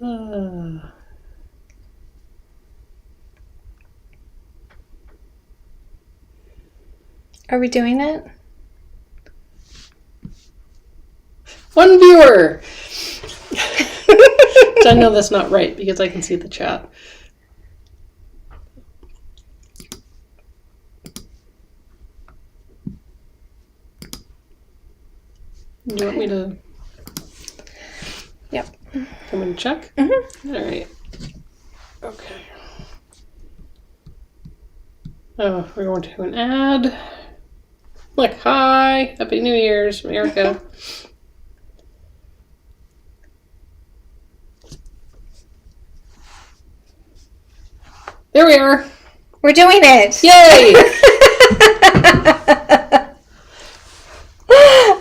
Are we doing it? One viewer! I know that's not right because I can see the chat. Do you want me to? Yep. I'm going to check? Mm-hmm. All right. Okay. Oh, we're going to an ad. Like, hi, Happy New Year's, America. There we are. We're doing it. Yay!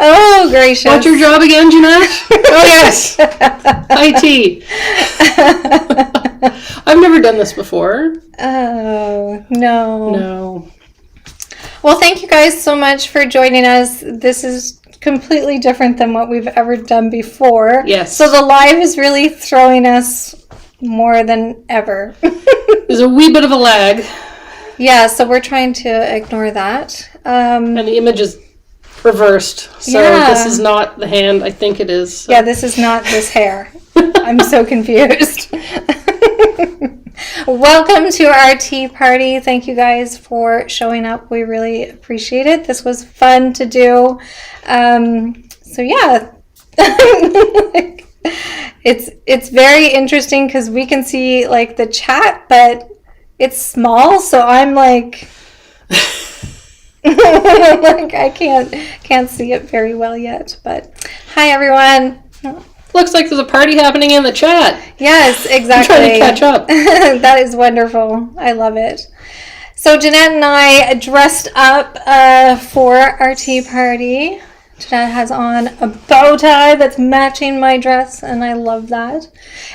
Oh, gracious. What's your job again, Jeanette? Oh, yes. IT. I've never done this before. Oh, no. No. Well, thank you guys so much for joining us. This is completely different than what we've ever done before. Yes. So the live is really throwing us more than ever. There's a wee bit of a lag. Yeah, so we're trying to ignore that. And the image is reversed. So this is not the hand. I think it is. So. Yeah, this is not this hair. I'm so confused. Welcome to our tea party. Thank you guys for showing up. We really appreciate it. This was fun to do. So yeah. It's very interesting because we can see like the chat, but it's small, so I'm like like I can't see it very well yet. But hi everyone. Looks like there's a party happening in the chat. Yes, exactly. I'm trying to catch up. That is wonderful. I love it. So Jeanette and I dressed up for our tea party. Jeanette has on a bow tie that's matching my dress, and I love that.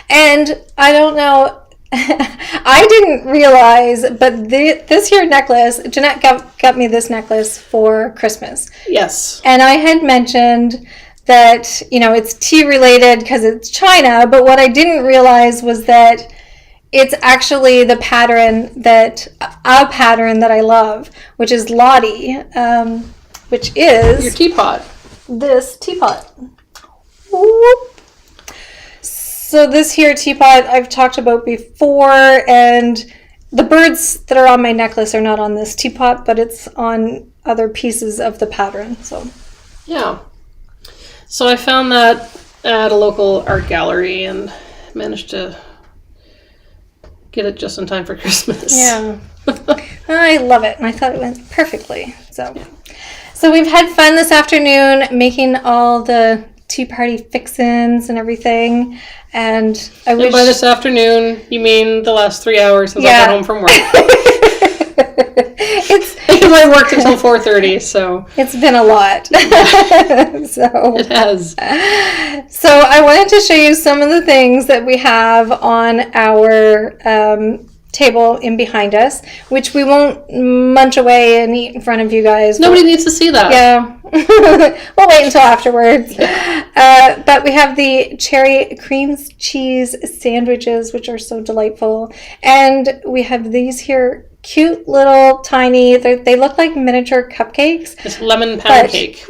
And I don't know, I didn't realize, but this here necklace, Jeanette got me this necklace for Christmas. Yes. And I had mentioned that, you know, it's tea related because it's China, but what I didn't realize was that it's actually the pattern that I love, which is Lottie, which is your teapot. This teapot. Whoop. So this here teapot I've talked about before, and the birds that are on my necklace are not on this teapot, but it's on other pieces of the pattern. So yeah. So I found that at a local art gallery and managed to get it just in time for Christmas. Yeah. I love it, and I thought it went perfectly. So we've had fun this afternoon making all the tea party fixins and everything. And I wish... by this afternoon, you mean the last 3 hours since I got home from work. Because I worked until 4:30, so... It's been a lot. So it has. So I wanted to show you some of the things that we have on our table in behind us, which we won't munch away and eat in front of you guys. Nobody needs to see that. Yeah. We'll wait until afterwards. But we have the cherry cream cheese sandwiches, which are so delightful. And we have these here cute little tiny, they look like miniature cupcakes. It's lemon pound cake.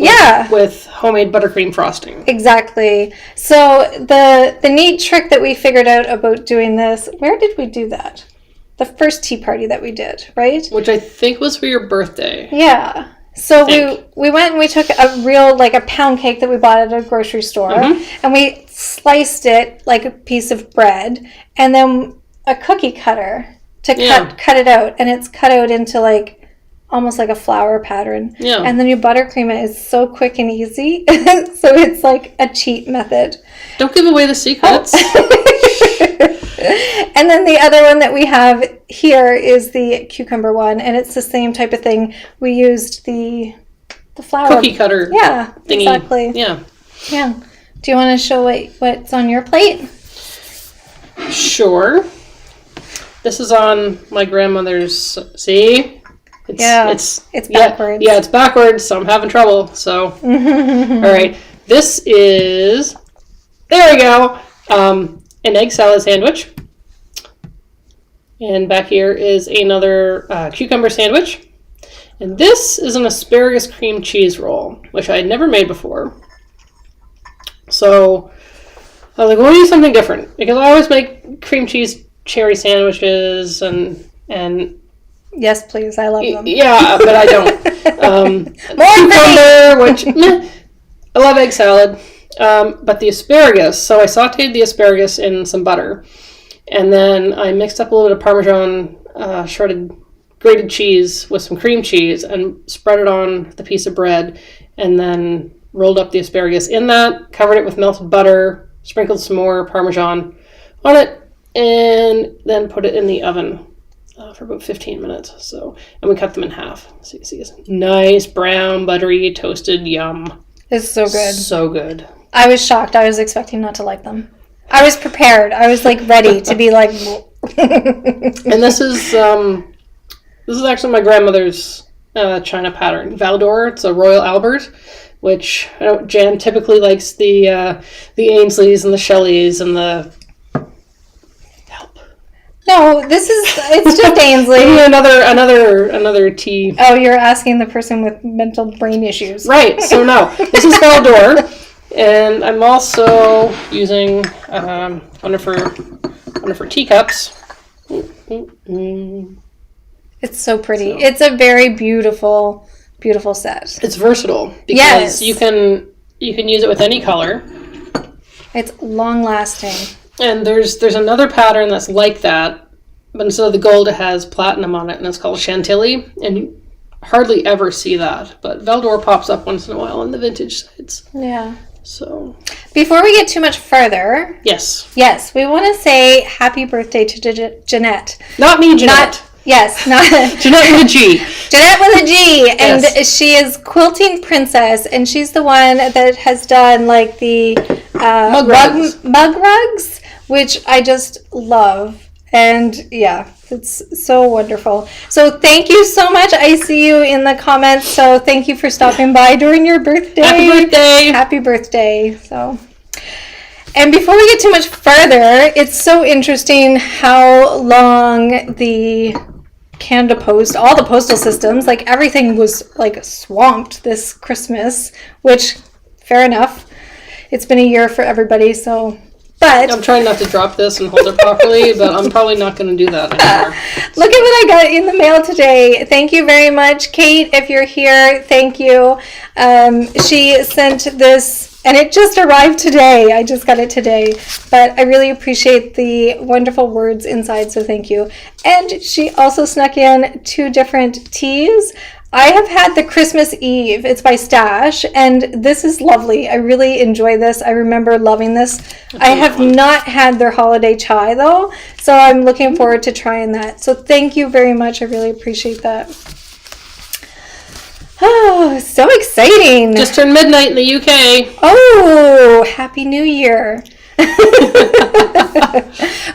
With homemade buttercream frosting. Exactly. So the neat trick that we figured out about doing this, where did we do that? The first tea party that we did, right? Which I think was for your birthday. Yeah. So we went and we took a real, like a pound cake that we bought at a grocery store, and we sliced it like a piece of bread, and then a cookie cutter to cut it out, and it's cut out into like almost like a flower pattern. Yeah. And then you buttercream it. It's so quick and easy. So it's like a cheat method. Don't give away the secrets. And then the other one that we have here is the cucumber one, and it's the same type of thing. We used the flower cookie cutter. Yeah, thingy. Exactly. Yeah. Yeah. Do you want to show what's on your plate? Sure. This is on my grandmother's. See? It's backwards. Yeah, it's backwards, so I'm having trouble. So, all right. This is. There we go. an egg salad sandwich. And back here is another cucumber sandwich. And this is an asparagus cream cheese roll, which I had never made before. So I was like, we'll do something different. Because I always make cream cheese cherry sandwiches and yes, please. I love them. Yeah, but I don't. Cucumber, which I love egg salad. But the asparagus, so I sauteed the asparagus in some butter. And then I mixed up a little bit of Parmesan, shredded grated cheese with some cream cheese and spread it on the piece of bread and then rolled up the asparagus in that, covered it with melted butter, sprinkled some more Parmesan on it, and then put it in the oven for about 15 minutes. So, and we cut them in half. So you can see it's nice, brown, buttery, toasted, yum. It's so good. So good. I was shocked. I was expecting not to like them. I was prepared. I was like ready to be like. And this is actually my grandmother's china pattern, Valdor. It's a Royal Albert, which I know Jan typically likes the Ainsleys and the Shelleys and the. Help. No, it's just Ainsley. Maybe another tea. Oh, you're asking the person with mental brain issues. Right. So no, this is Valdor. And I'm also using one of her teacups. It's so pretty. So. It's a very beautiful, beautiful set. It's versatile because you can use it with any color. It's long lasting. And there's another pattern that's like that, but instead of the gold, it has platinum on it, and it's called Chantilly. And you hardly ever see that, but Valdor pops up once in a while on the vintage sites. Yeah. So, before we get too much further, yes, we want to say happy birthday to Jeanette. Not me, Jeanette. Not Jeanette with a G. Jeanette with a G, and yes. She is Quilting Princess, and she's the one that has done like the mug rugs, which I just love. And yeah, it's so wonderful. So thank you so much. I see you in the comments. So thank you for stopping by during your birthday. Happy birthday. Happy birthday. So, and before we get too much further, it's so interesting how long the Canada Post, all the postal systems, like everything was like swamped this Christmas, which fair enough. It's been a year for everybody, so. But I'm trying not to drop this and hold it properly, but I'm probably not going to do that anymore. Look at what I got in the mail today. Thank you very much, Kate. If you're here, thank you. She sent this, and it just arrived today. I just got it today, but I really appreciate the wonderful words inside, so thank you. And she also snuck in 2 different teas. I have had the Christmas Eve. It's by Stash, and this is lovely. I really enjoy this. I remember loving this. I have not had their holiday chai, though, so I'm looking forward to trying that. So thank you very much. I really appreciate that. Oh, so exciting. Just turned midnight in the UK. Oh, Happy New Year.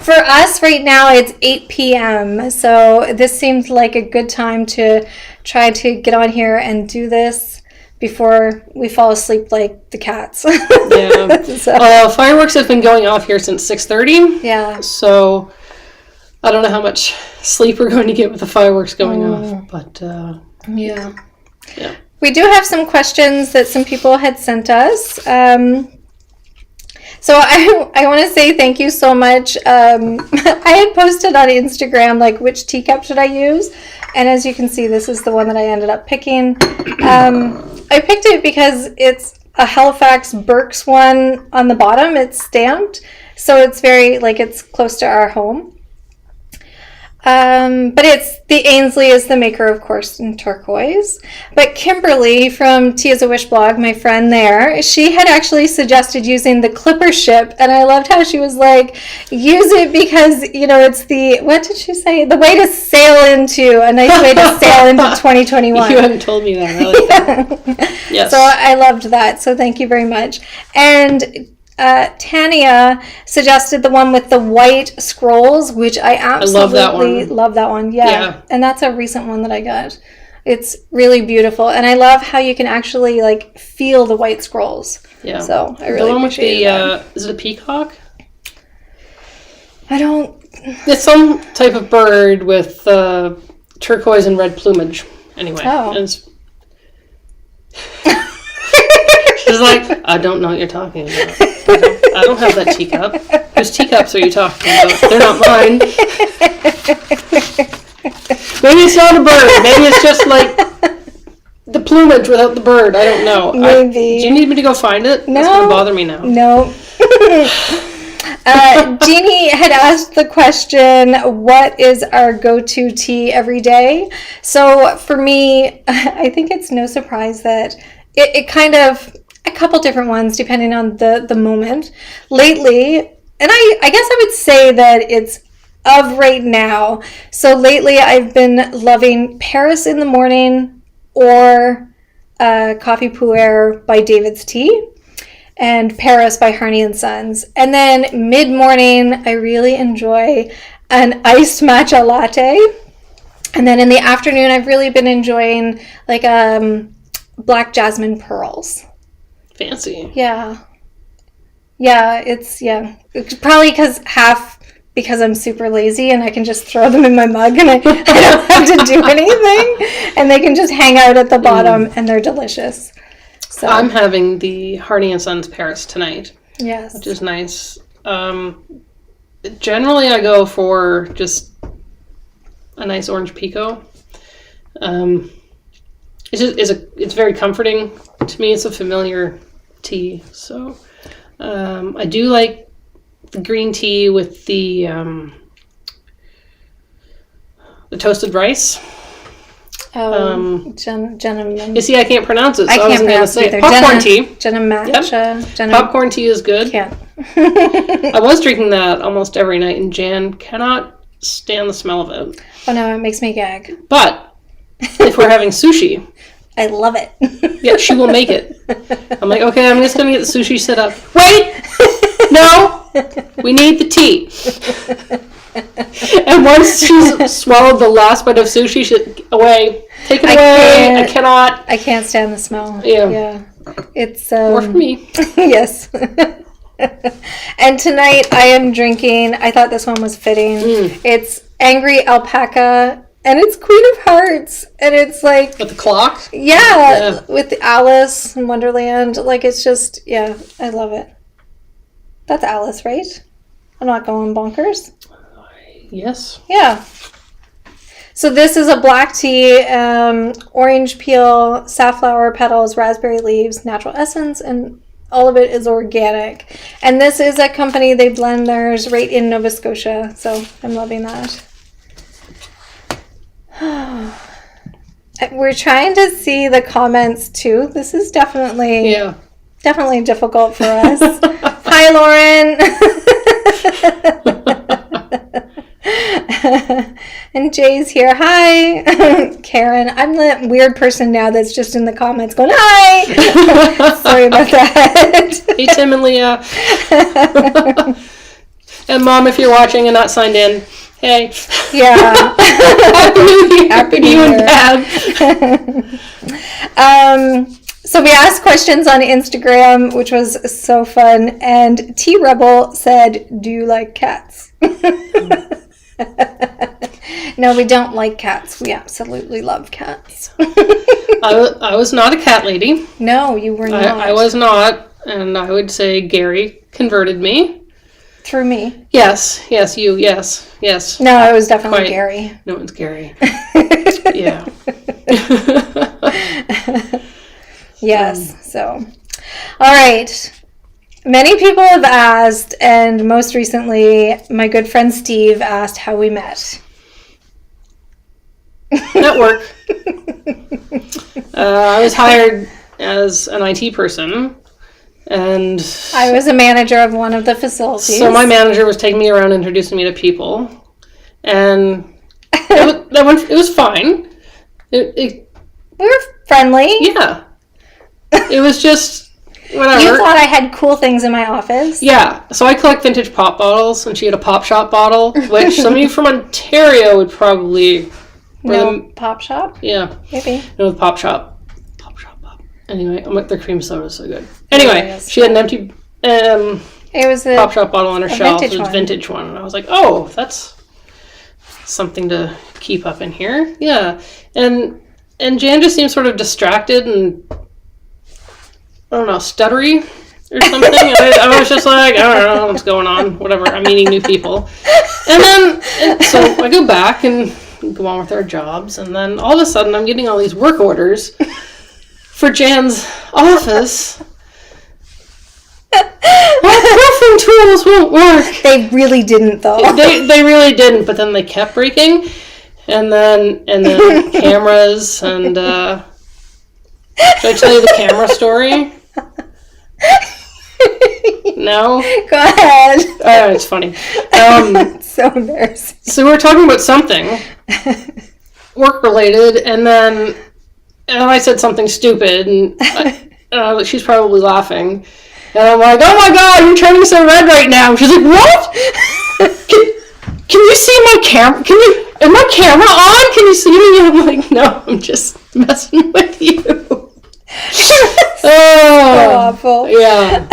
For us right now, it's 8 p.m., so this seemed like a good time to try to get on here and do this before we fall asleep like the cats. Yeah. So. Fireworks have been going off here since 6:30. Yeah. So I don't know how much sleep we're going to get with the fireworks going off, but yeah. Yeah. We do have some questions that some people had sent us. So I want to say thank you so much. I had posted on Instagram, like, which teacup should I use? And as you can see, this is the one that I ended up picking. I picked it because it's a Halifax Burke's one on the bottom. It's stamped. So it's very, like, it's close to our home. But it's the Ainsley is the maker, of course, in turquoise. But Kimberly from Tea is a Wish blog, my friend there, she had actually suggested using the Clipper ship, and I loved how she was like, use it because, you know, it's the, what did she say? The way to sail into, a nice way to sail into 2021. You haven't told me that. I like that. Yes. So I loved that. So thank you very much. And Tania suggested the one with the white scrolls, which I absolutely love that one. Yeah. And that's a recent one that I got. It's really beautiful, and I love how you can actually like feel the white scrolls. Yeah. So I really the one with appreciate the that. Is it a peacock? I don't... It's some type of bird with turquoise and red plumage. Anyway. Oh. She's like, I don't know what you're talking about. I don't have that teacup. Whose teacups are you talking about? They're not mine. Maybe it's not a bird. Maybe it's just like the plumage without the bird. I don't know. Maybe. Do you need me to go find it? No. That's going to bother me now. No. Jeannie had asked the question, what is our go-to tea every day? So for me, I think it's no surprise that it kind of, a couple different ones depending on the moment. Lately, and I guess I would say that it's of right now. So lately I've been loving Paris in the morning or Coffee Poo Air by David's Tea and Paris by Harney and Sons. And then mid-morning I really enjoy an iced matcha latte. And then in the afternoon I've really been enjoying like black jasmine pearls. Fancy. Yeah. It's probably because I'm super lazy and I can just throw them in my mug and I don't have to do anything and they can just hang out at the bottom and they're delicious. So I'm having the Harney and Sons Paris tonight. Yes. Which is nice. Generally I go for just a nice orange pico. It's very comforting to me. It's a familiar tea. So I do like the green tea with the toasted rice. Jann. You see, I can't pronounce it. So I can't pronounce it either. Popcorn tea. Jann. Popcorn tea is good. Can't. I was drinking that almost every night, and Jan cannot stand the smell of it. Oh no, it makes me gag. But if we're having sushi, I love it. Yeah, she will make it. I'm like, okay, I'm just going to get the sushi set up. Wait! No! We need the tea. And once she's swallowed the last bite of sushi, she's away. Take it away. I cannot. I can't stand the smell. Yeah. It's more for me. Yes. And tonight I am drinking, I thought this one was fitting. It's Angry Alpaca. And it's Queen of Hearts. And it's like... With the clock? Yeah. With the Alice in Wonderland. Like, it's just... Yeah, I love it. That's Alice, right? I'm not going bonkers. Yes. Yeah. So this is a black tea, orange peel, safflower petals, raspberry leaves, natural essence, and all of it is organic. And this is a company, they blend theirs right in Nova Scotia. So I'm loving that. We're trying to see the comments too. This is definitely difficult for us. Hi, Lauren. And Jay's here. Hi, Karen. I'm the weird person now that's just in the comments going, hi. Sorry about that. Hey, Tim and Leah. And Mom, if you're watching and not signed in, hey. Yeah. Happy New Year. Happy New Year. And Dad. So we asked questions on Instagram, which was so fun. And T Rebel said, do you like cats? No, we don't like cats. We absolutely love cats. I was not a cat lady. No, you were not. I was not. And I would say Gary converted me. Through me. Yes, you, yes. No, it was definitely Gary. No, it's Gary. Yeah. Yes, so. All right. Many people have asked, and most recently, my good friend Steve asked how we met. At work. I was hired as an IT person. And I was a manager of one of the facilities. So my manager was taking me around, introducing me to people, and it was fine. We were friendly. Yeah. It was just whatever. You thought I had cool things in my office. Yeah. So I collect vintage pop bottles, and she had a Pop Shop bottle, which some of you from Ontario would probably know. Pop Shop? Yeah. Maybe. No, Pop Shop. Anyway, their cream soda is so good. Anyway, she had an empty It was a Pop Shop bottle on her shelf. It was one. a vintage one. And I was like, oh, that's something to keep up in here. Yeah. And Jann just seemed sort of distracted and, I don't know, stuttery or something. I was just like, I don't know what's going on. Whatever. I'm meeting new people. And so I go back and go on with our jobs. And then all of a sudden I'm getting all these work orders for Jann's office. Proofing tools won't work. They really didn't, though. They really didn't, but then they kept breaking, and then cameras and should I tell you the camera story? No? Go ahead. Oh, it's funny. It's so embarrassing. So we were talking about something work related, and I said something stupid, and she's probably laughing. And I'm like, oh my god, you're turning so red right now. She's like, what? Can you see my camera? Is my camera on? Can you see me? And I'm like, no, I'm just messing with you. So awful. Yeah.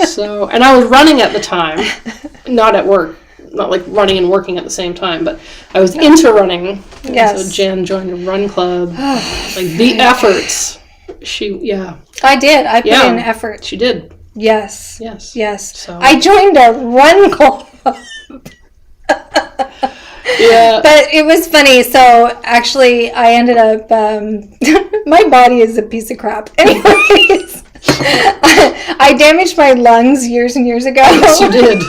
So, and I was running at the time, not at work. Not like running and working at the same time, but I was into running. Yes. So Jann joined a run club. Like the efforts. I did. I put in effort. She did. Yes. Yes. So. I joined a run club. Yeah. But it was funny. So actually, I ended up, my body is a piece of crap. Anyways, I damaged my lungs years and years ago. Yes, you did.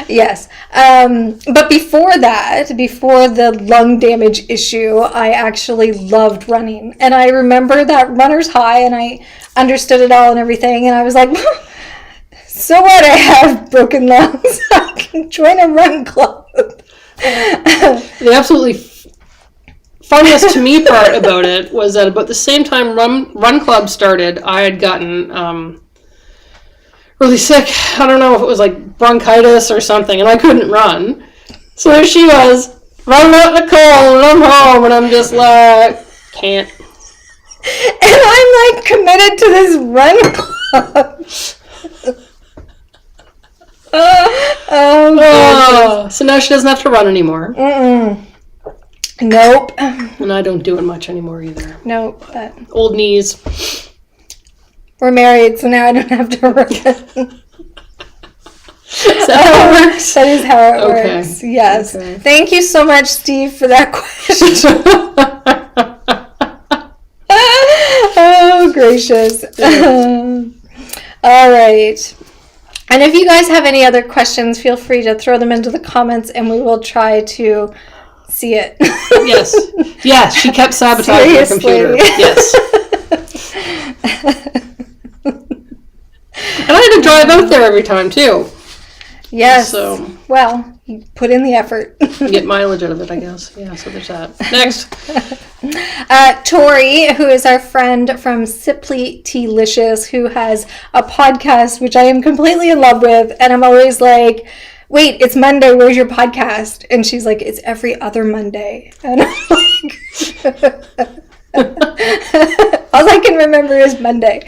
Yes. But before the lung damage issue, I actually loved running. And I remember that runner's high, and I understood it all and everything. And I was like, so what? I have broken lungs. I can join a run club. The absolutely funniest to me part about it was that about the same time Run Club started, I had gotten really sick. I don't know if it was like bronchitis or something, and I couldn't run. So there she was, running out in the cold, and I'm home, and I'm just like, can't. And I'm like committed to this run club. So now she doesn't have to run anymore. Nope. And I don't do it much anymore either. Nope. But old knees. We're married, so now I don't have to run. Is that how it works? That is how it works. Yes. Okay. Thank you so much, Steve, for that question. Oh, gracious. All right. And if you guys have any other questions, feel free to throw them into the comments, and we will try to see it. Yes. Yes, she kept sabotaging the computer. Yes. And I had to drive out there every time, too. Yes. So, well, you put in the effort. Get mileage out of it, I guess. Yeah, so there's that. Next. Tori, who is our friend from Sippy Tealicious, who has a podcast, which I am completely in love with. And I'm always like, wait, it's Monday. Where's your podcast? And she's like, it's every other Monday. And I'm like... all I can remember is Monday.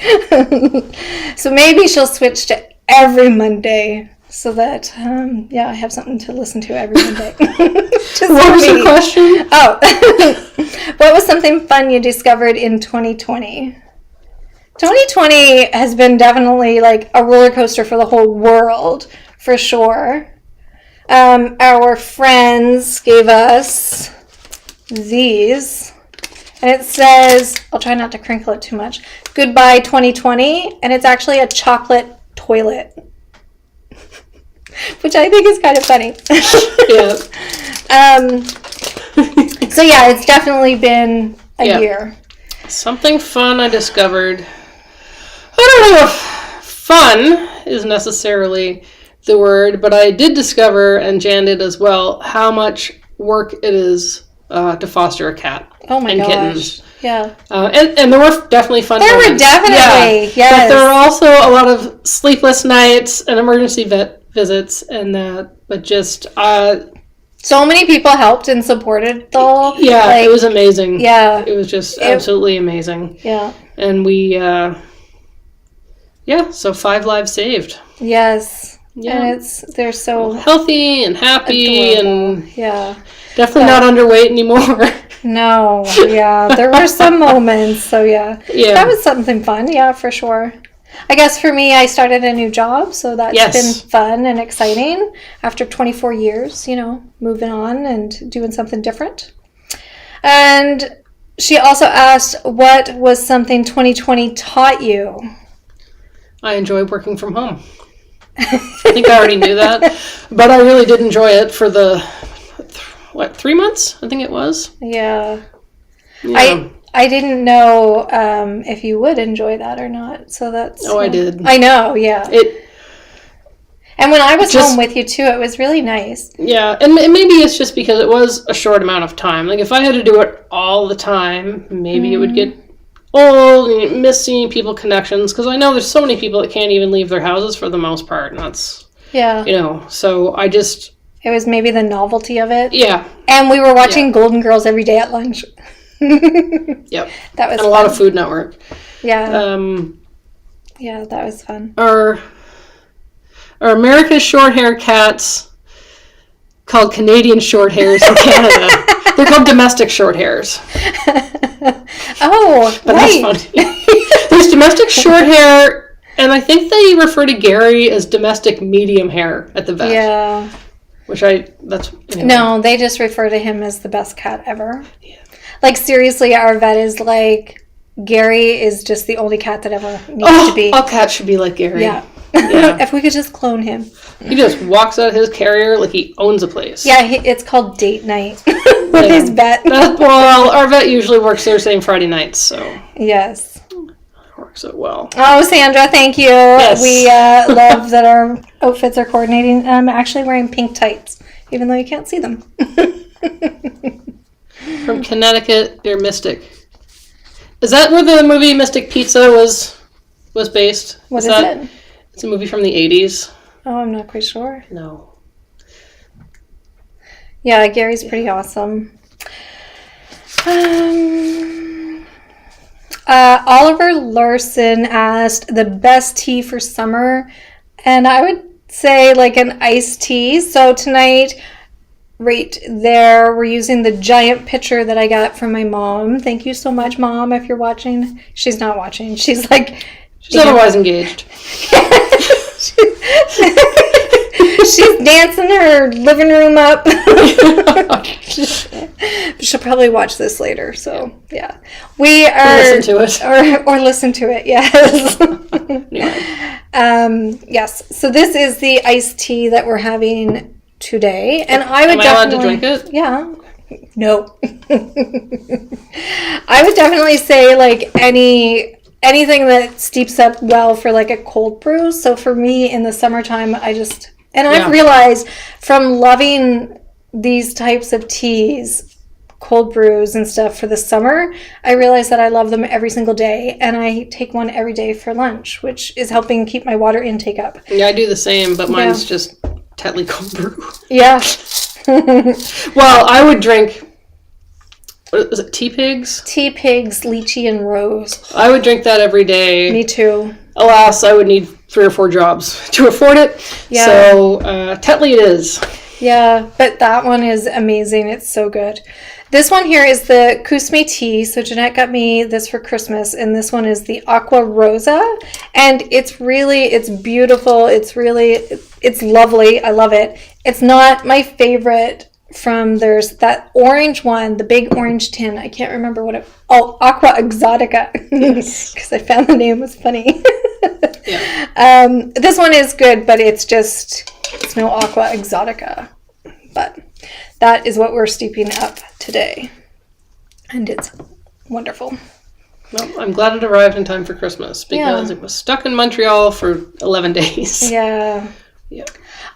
So maybe she'll switch to every Monday so that, I have something to listen to every Monday. What was your question? Oh, what was something fun you discovered in 2020? 2020 has been definitely like a roller coaster for the whole world, for sure. Our friends gave us these. And it says, I'll try not to crinkle it too much, Goodbye 2020, and it's actually a chocolate toilet, which I think is kind of funny. Yeah. So yeah, it's definitely been a year. Something fun I discovered. I don't know if fun is necessarily the word, but I did discover, and Jann did as well, how much work it is to foster a cat. Oh my gosh. Kittens. Yeah. And there were definitely fun moments. There were definitely, yes. But there were also a lot of sleepless nights and emergency vet visits and that. But just... so many people helped and supported, though. Yeah, like, it was amazing. Yeah. It was just absolutely amazing. Yeah. And we Yeah, so 5 lives saved. Yes. Yeah. And they're so healthy and happy adorable. and Yeah. definitely not underweight anymore. No, yeah. There were some moments, so yeah. Yeah. That was something fun, yeah, for sure. I guess for me, I started a new job, so that's been fun and exciting after 24 years, moving on and doing something different. And she also asked, what was something 2020 taught you? I enjoy working from home. I think I already knew that, but I really did enjoy it for the 3 months? I think it was. Yeah. I didn't know if you would enjoy that or not, so that's. Oh, I did. I know, yeah. And when I was home with you too, it was really nice. Yeah, and maybe it's just because it was a short amount of time. Like if I had to do it all the time, maybe it would get old and you miss seeing people connections. Because I know there's so many people that can't even leave their houses for the most part, and that's So I just. It was maybe the novelty of it. Yeah. And we were watching Golden Girls every day at lunch. Yep. That was and a lot of Food Network. Yeah. Yeah, that was fun. Are America's short-haired cats called Canadian short hairs in Canada? They're called domestic short hairs. Oh, but right. That's funny. There's domestic short hair, and I think they refer to Gary as domestic medium hair at the vet. Yeah. Anyway. No, they just refer to him as the best cat ever. Yeah. Like, seriously, our vet is like, Gary is just the only cat that ever needs to be. All cats should be like Gary. Yeah. If we could just clone him. He just walks out of his carrier like he owns a place. Yeah, it's called date night with his vet. Well, our vet usually works Thursday and Friday nights, so. Yes. Works out well. Oh, Sandra, thank you. Yes. We love that our outfits are coordinating. I'm actually wearing pink tights, even though you can't see them. From Connecticut, dear Mystic. Is that where the movie Mystic Pizza was based? What is it? It's a movie from the 80s. Oh, I'm not quite sure. No. Yeah, Gary's pretty awesome. Oliver Larson asked the best tea for summer, and I would say like an iced tea. So tonight, right there, we're using the giant pitcher that I got from my mom. Thank you so much, Mom, if you're watching. She's not watching. She's like... She's otherwise engaged. She's dancing her living room up. She'll probably watch this later, so yeah. We are... Listen to it. Or listen to it, yes. Yeah. Yes, so this is the iced tea that we're having today, and I would Am I allowed to drink it? Yeah. No. I would definitely say like anything that steeps up well for like a cold brew. So for me in the summertime, I've realized from loving these types of teas, cold brews and stuff for the summer, I realize that I love them every single day, and I take one every day for lunch, which is helping keep my water intake up. Yeah, I do the same, but mine's just Tetley cold brew. Yeah. Well, I would drink... What was it, Tea Pigs? Tea Pigs, lychee, and rose. I would drink that every day. Me too. Alas, I would need 3 or 4 jobs to afford it. Yeah. So, Tetley it is. Yeah, but that one is amazing. It's so good. This one here is the Kusmi tea. So Jeanette got me this for Christmas, and this one is the Aqua Rosa. And it's beautiful. It's lovely. I love it. It's not my favorite there's that orange one, the big orange tin. I can't remember Aqua Exotica. Yes. Because I found the name was funny. Yeah. This one is good, but it's no Aqua Exotica. But that is what we're steeping up today. And it's wonderful. Well, I'm glad it arrived in time for Christmas because it was stuck in Montreal for 11 days. Yeah. Yeah.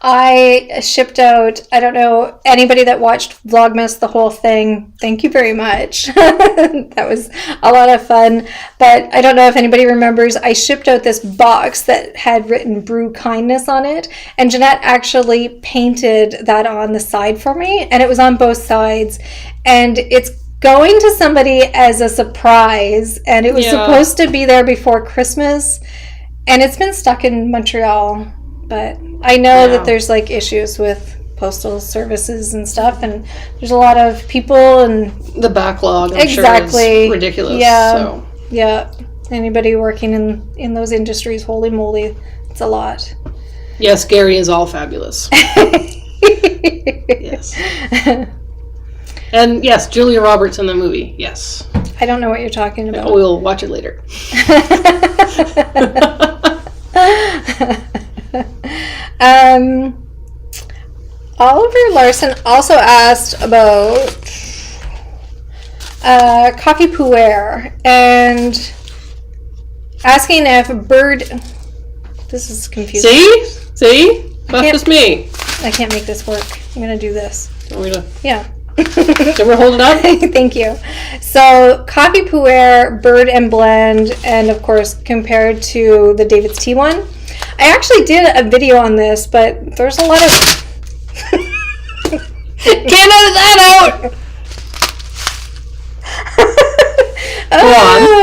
I shipped out, I don't know, anybody that watched Vlogmas, the whole thing, thank you very much. That was a lot of fun. But I don't know if anybody remembers, I shipped out this box that had written Brew Kindness on it. And Jeanette actually painted that on the side for me. And it was on both sides. And it's going to somebody as a surprise. And it was supposed to be there before Christmas. And it's been stuck in Montreal, but I know that there's like issues with postal services and stuff, and there's a lot of people and the backlog, I'm sure, is ridiculous. Yeah. Anybody working in those industries, holy moly, it's a lot. Yes, Gary is all fabulous. Yes. And yes, Julia Roberts in the movie. Yes. I don't know what you're talking about. We'll watch it later. Oliver Larson also asked about coffee Poo Air and asking if bird. This is confusing. See? That's just me. I can't make this work. I'm gonna do this. Want me to? Yeah. Can we hold it up? Thank you. So, coffee Poo Air, bird and blend, and of course compared to the David's Tea one. I actually did a video on this, but there's a lot of. Can't edit that out.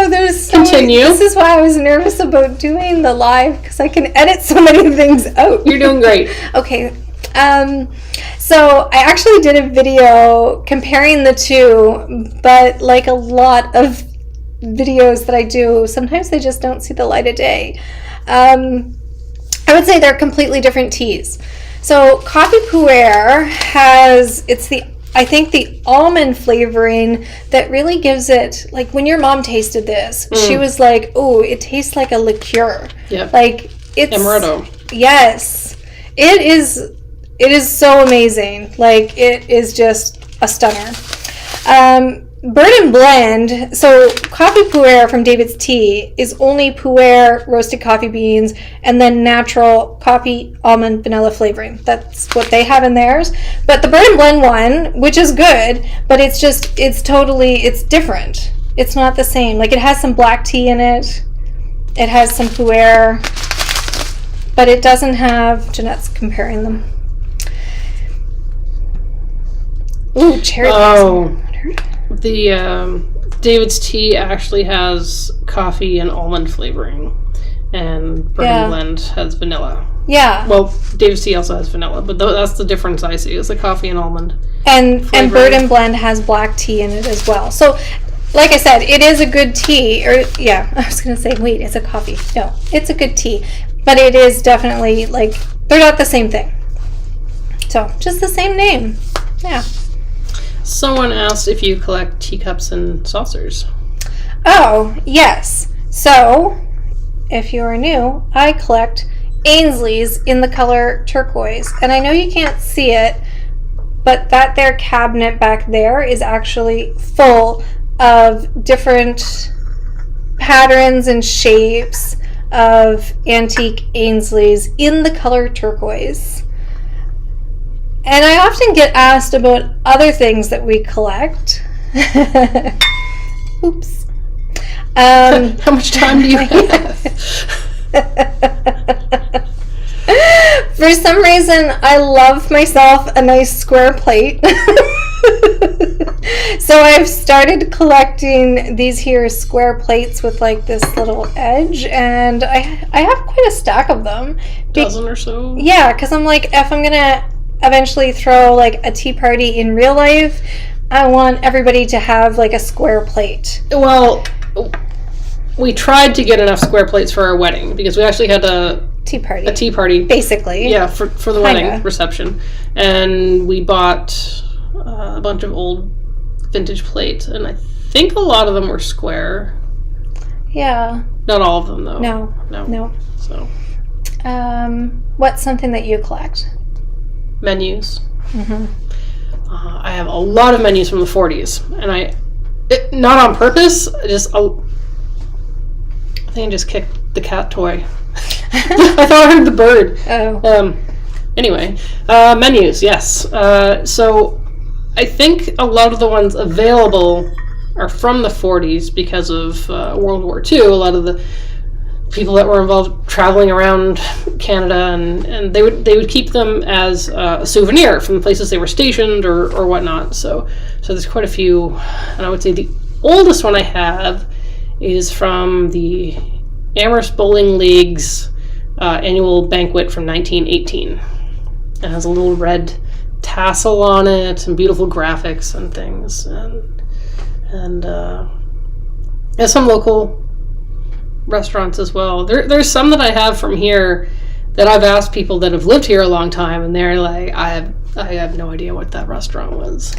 There's Continue. This is why I was nervous about doing the live, because I can edit so many things out. You're doing great. Okay. So I actually did a video comparing the two, but like a lot of videos that I do, sometimes they just don't see the light of day. I would say they're completely different teas. So coffee Poo Air has, I think the almond flavoring that really gives it, like when your mom tasted this, she was like, oh, it tastes like a liqueur. Yeah. Like it's Amaretto. Yes. It is so amazing. Like it is just a stunner. Bird and blend. So coffee Poo Air from David's Tea is only Poo Air roasted coffee beans and then natural coffee almond vanilla flavoring. That's what they have in theirs. But the bird and blend one, which is good, but it's different. It's not the same. Like it has some black tea in it. It has some Poo Air, but it doesn't have. Jeanette's comparing them. Ooh, cherry blossom. The David's Tea actually has coffee and almond flavoring, and Bird and Blend has vanilla. Yeah. Well, David's Tea also has vanilla, but that's the difference I see, is the coffee and almond. And Bird and Blend has black tea in it as well. So, like I said, it is a good tea. I was going to say, wait, it's a coffee. No, it's a good tea. But it is definitely, like, they're not the same thing. So, just the same name. Yeah. Someone asked if you collect teacups and saucers. Oh, yes. So, if you are new, I collect Ainsley's in the color turquoise. And I know you can't see it, but that there cabinet back there is actually full of different patterns and shapes of antique Ainsley's in the color turquoise. And I often get asked about other things that we collect. Oops. How much time do you have? For some reason, I love myself a nice square plate. So I've started collecting these here square plates with like this little edge, and I have quite a stack of them. Dozen or so? Yeah, because I'm like, if I'm going to eventually throw like a tea party in real life, I want everybody to have like a square plate. Well, we tried to get enough square plates for our wedding because we actually had a tea party basically. Yeah, for the wedding reception, and we bought a bunch of old vintage plates, and I think a lot of them were square. Yeah. Not all of them though. No. So. What's something that you collect? Menus. Mm-hmm. I have a lot of menus from the 40s, and not on purpose. I think I just kicked the cat toy. I thought I heard the bird. Oh. Anyway, menus. Yes. So I think a lot of the ones available are from the 40s because of World War II. A lot of the people that were involved traveling around Canada, and they would keep them as a souvenir from the places they were stationed or whatnot. So there's quite a few, and I would say the oldest one I have is from the Amherst Bowling League's annual banquet from 1918. It has a little red tassel on it and beautiful graphics and things, and there's some local restaurants as well. There's some that I have from here that I've asked people that have lived here a long time, and they're like, I have no idea what that restaurant was.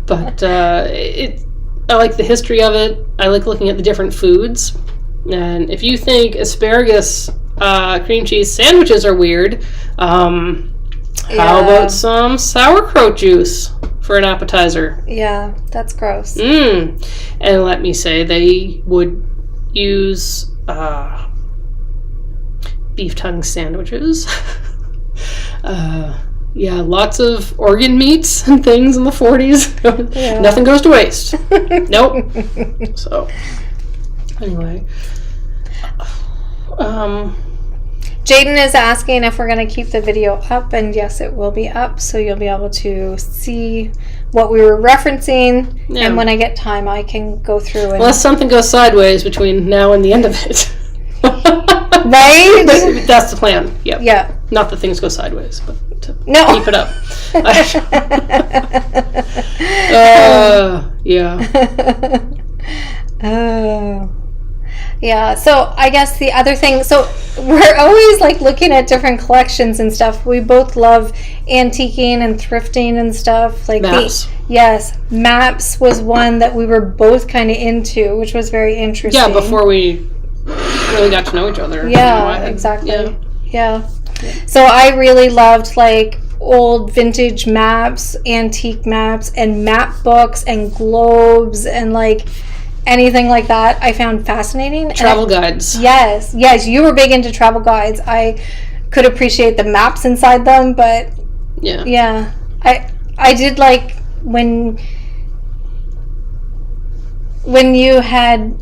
But I like the history of it. I like looking at the different foods. And if you think asparagus cream cheese sandwiches are weird, how about some sauerkraut juice for an appetizer? Yeah, that's gross. And let me say, they would use beef tongue sandwiches. Yeah, lots of organ meats and things in the 40s. Yeah. Nothing goes to waste. Nope. So, anyway. Jaden is asking if we're going to keep the video up, and yes, it will be up, so you'll be able to see what we were referencing, and when I get time, I can go through and... Unless something goes sideways between now and the end of it. Right? That's the plan. Yep. Yeah. Not that things go sideways, but to keep it up. Yeah. Oh. Yeah, so I guess the other thing, so we're always like looking at different collections and stuff. We both love antiquing and thrifting and stuff. Like maps. Maps was one that we were both kind of into, which was very interesting. Yeah, before we really got to know each other. Yeah, exactly. Yeah. So I really loved like old vintage maps, antique maps, and map books and globes and like anything like that I found fascinating. Travel guides. Yes, you were big into travel guides. I could appreciate the maps inside them, but yeah. I did like when you had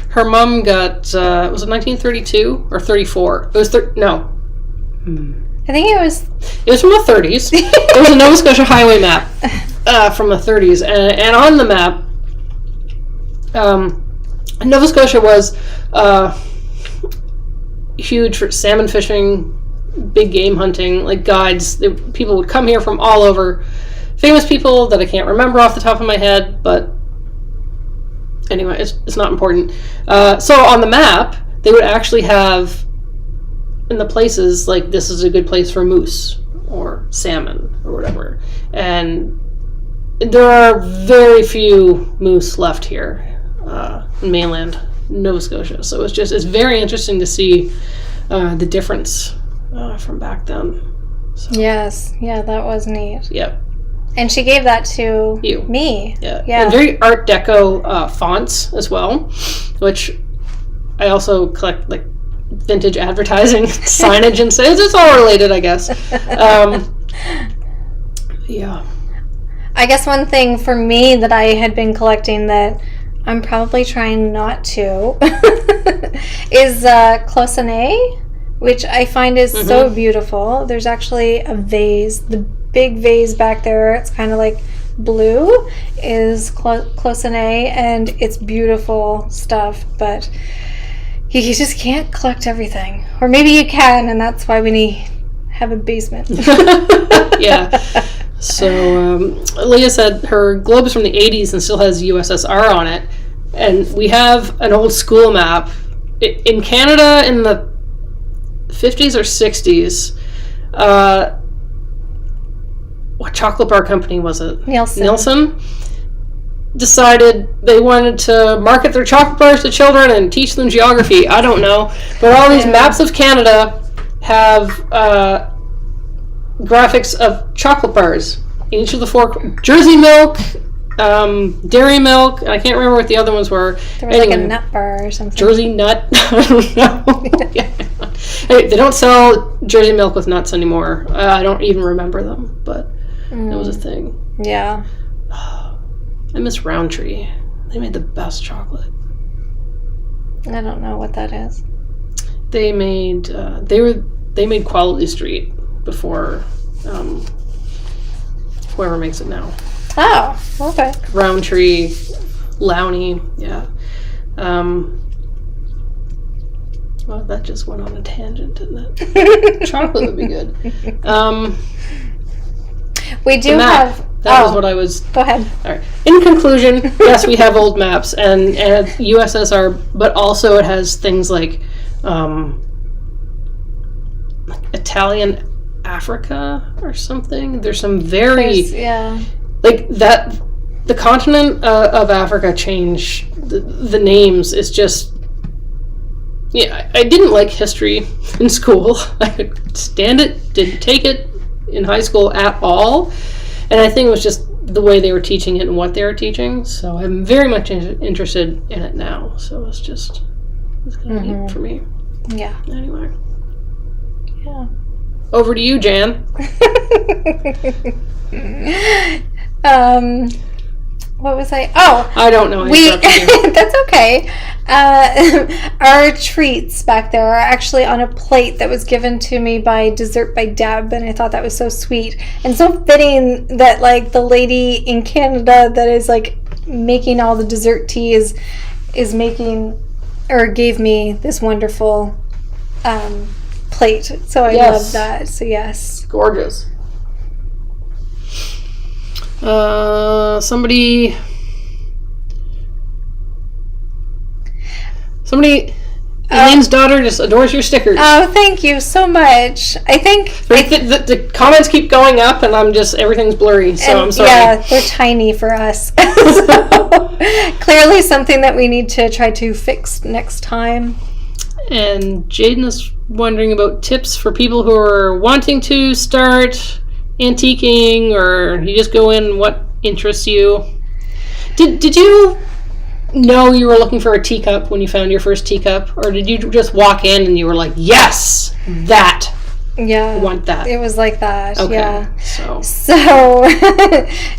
her mom got was it 1932 or 34? It was no. I think it was from the 30s. It was a Nova Scotia highway map from the 30s, and on the map, Nova Scotia was huge for salmon fishing, big game hunting, like guides. People would come here from all over. Famous people that I can't remember off the top of my head, but anyway, it's not important. So on the map, they would actually have in the places like this is a good place for moose or salmon or whatever, and there are very few moose left here in mainland Nova Scotia. So it's very interesting to see the difference from back then. So. Yes, yeah, that was neat. Yep. And she gave that to me. Yeah. And very Art Deco fonts as well, which I also collect, like vintage advertising, signage, and sales. It's all related, I guess. Yeah. I guess one thing for me that I had been collecting that I'm probably trying not to is cloisonne, which I find is so beautiful. There's actually a vase, the big vase back there, it's kind of like blue, is cloisonne, and it's beautiful stuff, but you just can't collect everything. Or maybe you can, and that's why we have a basement. Yeah. So Leah said her globe is from the 80s and still has USSR on it. And we have an old school map. In Canada in the 50s or 60s, what chocolate bar company was it? Nielsen decided they wanted to market their chocolate bars to children and teach them geography. I don't know. But all these maps of Canada have graphics of chocolate bars in each of the four. Jersey milk, dairy milk, and I can't remember what the other ones were. There was like a nut bar or something. Jersey nut. I don't know. Hey, they don't sell Jersey milk with nuts anymore. I don't even remember them, but it was a thing. Yeah. I miss Roundtree. They made the best chocolate. I don't know what that is. They made they made Quality Street before whoever makes it now. Oh, okay. Roundtree Lowney, yeah. Well, that just went on a tangent, didn't it? Chocolate would be good. We do have... That was what I was... Go ahead. All right. In conclusion, yes, we have old maps and USSR, but also it has things like Italian Africa or something. There's some very... Like that... The continent of Africa changed. The names is just... Yeah, I didn't like history in school. I could stand it, didn't take it in high school at all. And I think it was just the way they were teaching it and what they were teaching. So I'm very much interested in it now. So it's kind of neat for me. Yeah. Anyway. Yeah. Over to you, Jan. What was I? Oh, I don't know. That's okay. Our treats back there are actually on a plate that was given to me by Dessert by Deb, and I thought that was so sweet and so fitting that like the lady in Canada that is like making all the dessert teas is making or gave me this wonderful plate. So I love that. So yes, gorgeous. Somebody, Elaine's daughter just adores your stickers. Oh, thank you so much. I think the comments keep going up, and everything's blurry. So I'm sorry. Yeah, they're tiny for us. So, clearly, something that we need to try to fix next time. And Jaden is wondering about tips for people who are wanting to start antiquing, or you just go in what interests you. Did you know you were looking for a teacup when you found your first teacup, or did you just walk in and you were like, yes, that, I want that? It was like that. Okay. Yeah. So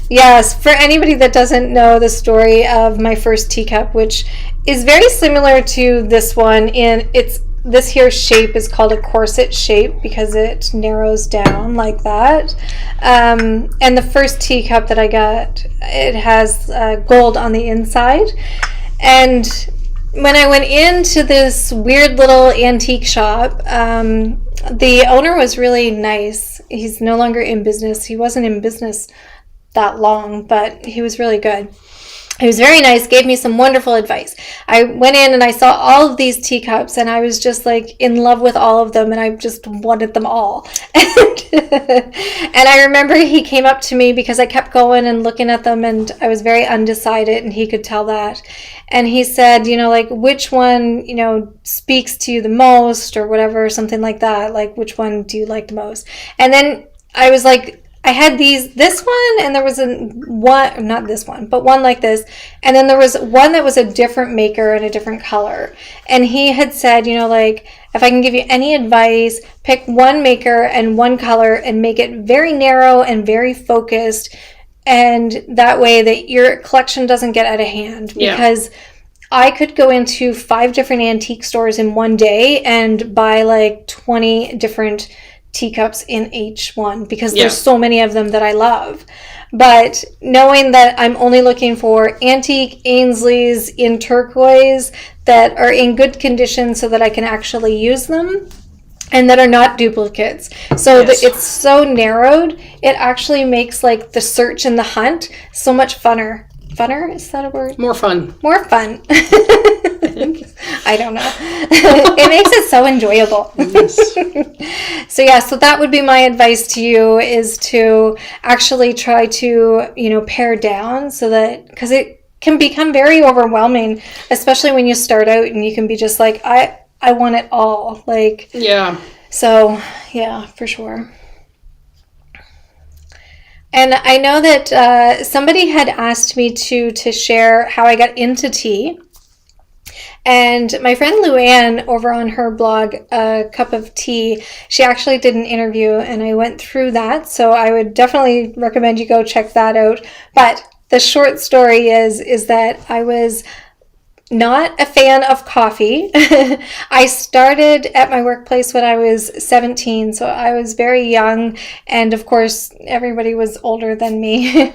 yes, for anybody that doesn't know the story of my first teacup, which is very similar to this one, this here shape is called a corset shape because it narrows down like that. And the first teacup that I got, it has gold on the inside. And when I went into this weird little antique shop, the owner was really nice. He's no longer in business. He wasn't in business that long, but he was really good. He was very nice, gave me some wonderful advice. I went in and I saw all of these teacups and I was just like in love with all of them and I just wanted them all. And I remember he came up to me because I kept going and looking at them and I was very undecided and he could tell that. And he said, like which one, speaks to you the most or whatever, something like that. Like which one do you like the most? And then I was like, I had this one, and there was one, not this one, but one like this. And then there was one that was a different maker and a different color. And he had said, like, if I can give you any advice, pick one maker and one color and make it very narrow and very focused. And that way that your collection doesn't get out of hand. Because I could go into 5 different antique stores in one day and buy like 20 different teacups in each one because there's so many of them that I love. But knowing that I'm only looking for antique Ainsleys in turquoise that are in good condition so that I can actually use them and that are not duplicates. So it's so narrowed, it actually makes like the search and the hunt so much funner. Funner? Is that a word? More fun. More fun. I think. I don't know. It makes it so enjoyable. Yes. So that would be my advice to you is to actually try to, pare down so that, because it can become very overwhelming, especially when you start out and you can be just like, I want it all. Like, yeah. So, yeah, for sure. And I know that somebody had asked me to share how I got into tea. And my friend Luann over on her blog, A Cup of Tea, she actually did an interview and I went through that. So I would definitely recommend you go check that out. But the short story is that I was not a fan of coffee. I started at my workplace when I was 17, so I was very young, and of course everybody was older than me.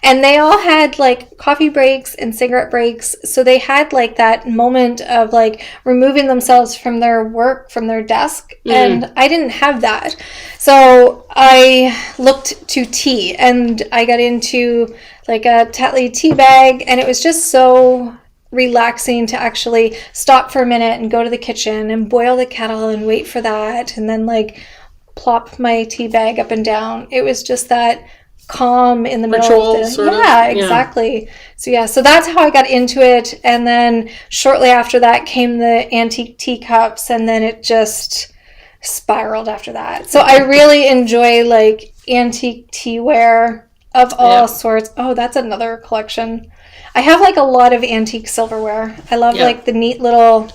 And they all had like coffee breaks and cigarette breaks, so they had like that moment of like removing themselves from their work, from their desk, and I didn't have that. So I looked to tea, and I got into like a Tetley tea bag, and it was just so relaxing to actually stop for a minute and go to the kitchen and boil the kettle and wait for that, and then like plop my tea bag up and down. It was just that calm in the middle of the... Yeah, exactly. So that's how I got into it. And then shortly after that came the antique teacups, and then it just spiraled after that. So I really enjoy like antique teaware of all sorts. Oh, that's another collection. I have like a lot of antique silverware. I love like the neat little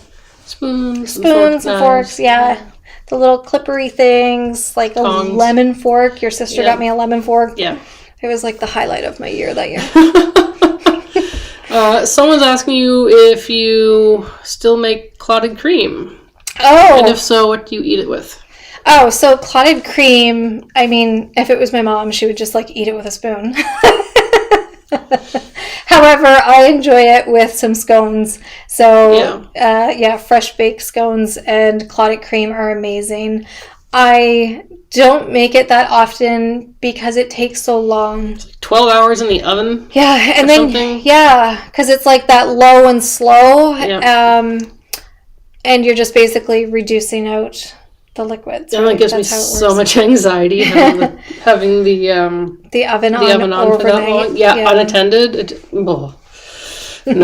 spoons and forks. Yeah. The little clippery things, like tongs. A lemon fork. Your sister got me a lemon fork. Yeah. It was like the highlight of my year that year. Someone's asking you if you still make clotted cream. Oh. And if so, what do you eat it with? Oh, so clotted cream, I mean, if it was my mom, she would just like eat it with a spoon. However, I enjoy it with some scones. So, fresh baked scones and clotted cream are amazing. I don't make it that often because it takes so long. It's like 12 hours in the oven? Yeah, and then, because it's like that low and slow. Yeah. And you're just basically reducing out the liquids. And that gives me so much anxiety having the oven on for that long. Yeah, unattended. No. And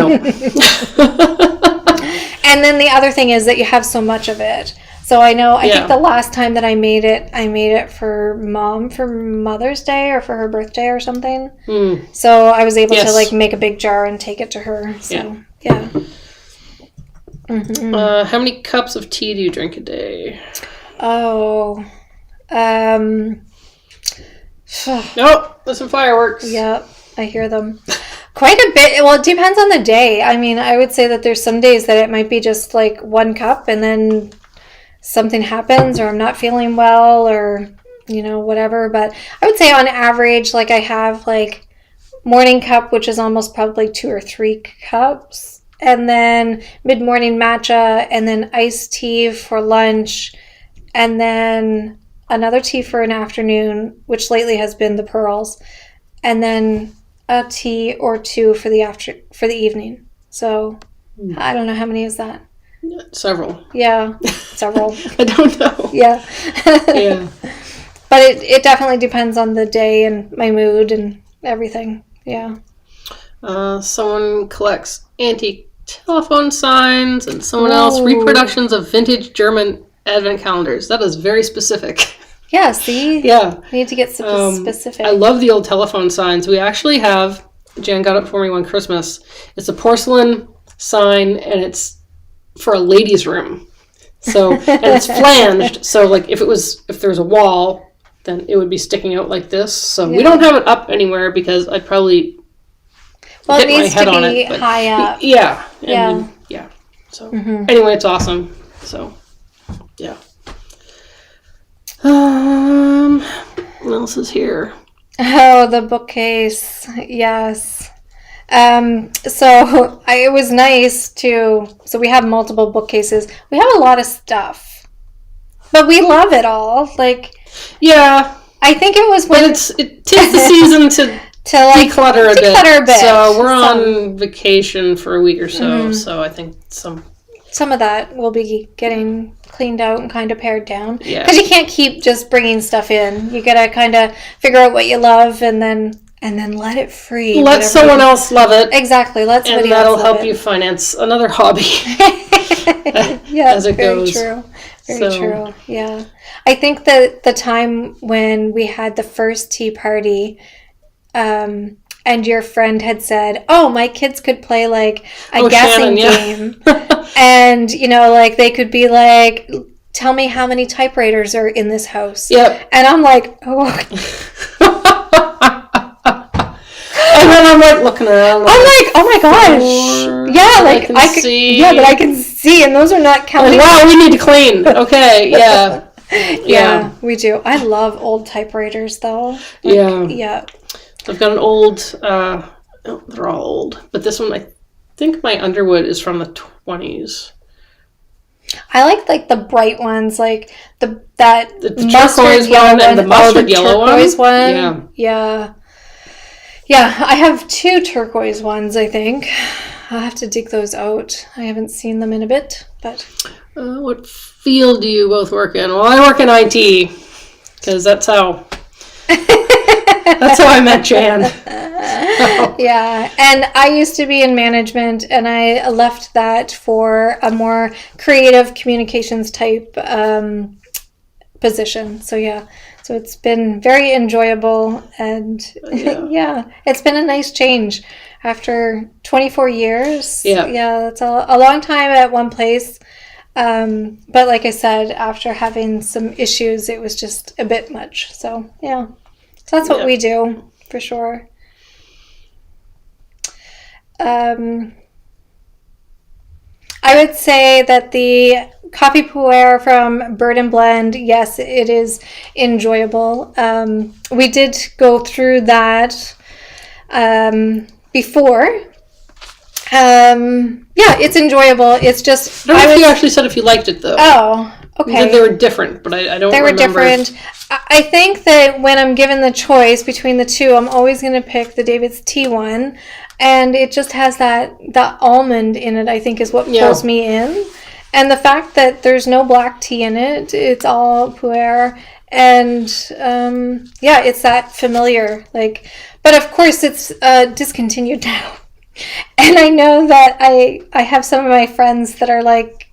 then the other thing is that you have so much of it. So I think the last time that I made it for Mom for Mother's Day or for her birthday or something. So I was able to like make a big jar and take it to her. So yeah. How many cups of tea do you drink a day? Oh, there's some fireworks. Yep, I hear them. Quite a bit. Well, it depends on the day. I mean, I would say that there's some days that it might be just like 1 cup, and then something happens, or I'm not feeling well, or whatever. But I would say on average, like I have like morning cup, which is almost probably 2 or 3 cups, and then mid-morning matcha, and then iced tea for lunch. And then another tea for an afternoon, which lately has been the pearls, and then a tea or 2 for the evening. So I don't know, how many is that? Several. Yeah, several. I don't know. Yeah. But it definitely depends on the day and my mood and everything. Yeah. Someone collects antique telephone signs, and someone else reproductions of vintage German Advent calendars. That is very specific. Yeah, see? Yeah. I need to get specific. I love the old telephone signs. We actually have, Jan got it for me one Christmas. It's a porcelain sign, and it's for a ladies' room. So, and it's flanged. So, like, if there's a wall, then it would be sticking out like this. So we don't have it up anywhere because I'd probably hit my head on it. It needs to be high up. Yeah. So, anyway, it's awesome. So... yeah. What else is here? Oh, the bookcase. Yes. So it was nice so we have multiple bookcases. We have a lot of stuff, but we love it all. Like, yeah, I think it was when it tis the season to like declutter a bit. So we're on vacation for a week or so. So I think some of that will be getting cleaned out and kind of pared down. Yeah. Because you can't keep just bringing stuff in. You gotta kind of figure out what you love and then let it free. Let someone else love it. Exactly. Let somebody else love it. And that'll help you finance another hobby. Yeah, as it goes. True. Very true. Yeah. I think that the time when we had the first tea party, and your friend had said, "Oh, my kids could play like a guessing game," and like they could be like, "Tell me how many typewriters are in this house." Yep. And I'm like, "Oh." And then I'm like looking around. I'm like, oh my gosh. Yeah, like I can see. Yeah, that I can see, and those are not counting. Wow, we need to clean. Okay, yeah. Yeah, we do. I love old typewriters, though. Yeah. I've got an old, they're all old, but this one, I think my Underwood is from the 20s. I like the bright ones, like the turquoise one and the mustard yellow turquoise one. Yeah. I have 2 turquoise ones, I think. I'll have to dig those out. I haven't seen them in a bit, but... What field do you both work in? Well, I work in IT, because that's how I met Jann. Yeah, and I used to be in management, and I left that for a more creative communications type position. So it's been very enjoyable, and it's been a nice change after 24 years. Yeah, that's a long time at one place. But like I said, after having some issues, it was just a bit much. So that's what we do for sure. I would say that the coffee Poo Air from Bird and Blend, yes, it is enjoyable. We did go through that before. It's enjoyable. It's just... I don't know if you actually said if you liked it, though. Oh, okay. They were different, but I don't remember. They were different. I think that when I'm given the choice between the two, I'm always going to pick the David's Tea one. And it just has that almond in it, I think, is what pulls me in. And the fact that there's no black tea in it, it's all Poo Air. And, it's that familiar. But of course, it's discontinued now. And I know that I have some of my friends that are like,